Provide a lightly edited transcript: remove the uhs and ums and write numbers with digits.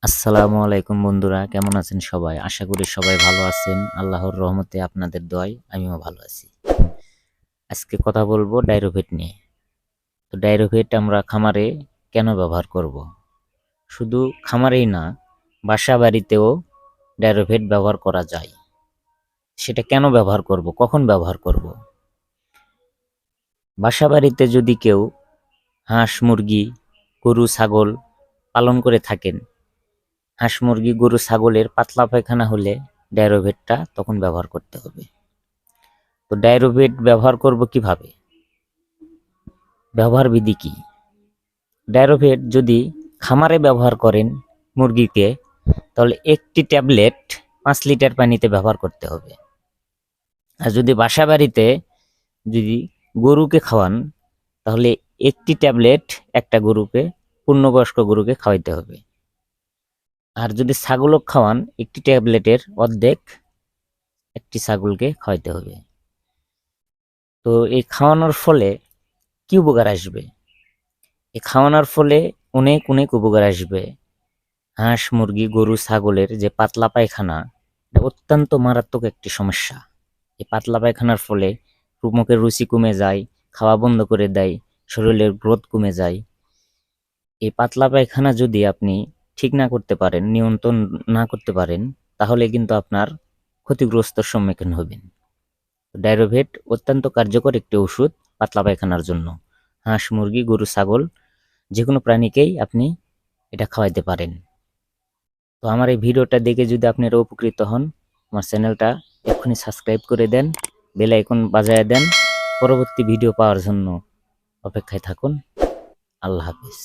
আসসালামু আলাইকুম বন্ধুরা, কেমন আছেন সবাই? আশা করি সবাই ভালো আছেন। আল্লাহর রহমতে আপনাদের দোয়ায় আমিও ভালো আছি। আজকে কথা বলবো ডাইরোভেট নিয়ে। তো ডাইরোভেট আমরা খামারে কেন ব্যবহার করব? শুধু খামারেই না, বাসা বাড়িতেও ডাইরোভেট ব্যবহার করা যায়। সেটা কেন ব্যবহার করব, কখন ব্যবহার করব? বাসা বাড়িতে যদি কেউ হাঁস মুরগি গরু ছাগল পালন করে থাকেন, হাঁস মুরগি গরু ছাগলের পাতলা পায়খানা হলে ডাইরোভেটটা তখন ব্যবহার করতে হবে। তো ডাইরোভেট ব্যবহার করব কিভাবে? ব্যবহার বিধি কি? ডাইরোভেট যদি খামারে ব্যবহার করেন মুরগিকে, তাহলে একটি ট্যাবলেট 5 লিটার পানিতে ব্যবহার করতে হবে। আর যদি বাসা বাড়িতে যদি গরুকে খাওয়ান, তাহলে একটি ট্যাবলেট একটা গরুকে, পূর্ণবয়স্ক গরুকে খাওয়াইতে হবে। আর যদি ছাগলক খাওয়ান, একটি ট্যাবলেটের অর্ধেক একটি ছাগলকে খাওয়াইতে হবে। তো এই খাওয়ানোর ফলে কি উপকার আসবে? এই খাওয়ানোর ফলে অনেক অনেক উপকার আসবে। হাঁস মুরগি গরু ছাগলের যে পাতলা পায়খানা, এটা অত্যন্ত মারাত্মক একটি সমস্যা। এই পাতলা পায়খানার ফলে মুখের রুচি কমে যায়, খাওয়া বন্ধ করে দেয়, শরীরের গ্রোথ কমে যায়। এই পাতলা পায়খানা যদি আপনি ঠিক না করতে পারেন, নিয়ন্ত্রণ না করতে পারেন, তাহলে কিন্তু আপনার ক্ষতিগ্রস্তর সম্মুখীন হবেন। ডাইরোভেট অত্যন্ত কার্যকর একটি ওষুধ পাতলা পায়খানার জন্য। হাঁস মুরগি গরু ছাগল যে কোনো প্রাণীকেই আপনি এটা খাওয়াইতে পারেন। তো আমার এই ভিডিওটা দেখে যদি আপনারা উপকৃত হন, আমার চ্যানেলটা এক্ষুনি সাবস্ক্রাইব করে দেন, বেল আইকন বাজায় দেন। পরবর্তী ভিডিও পাওয়ার জন্য অপেক্ষায় থাকুন। আল্লাহ হাফিজ।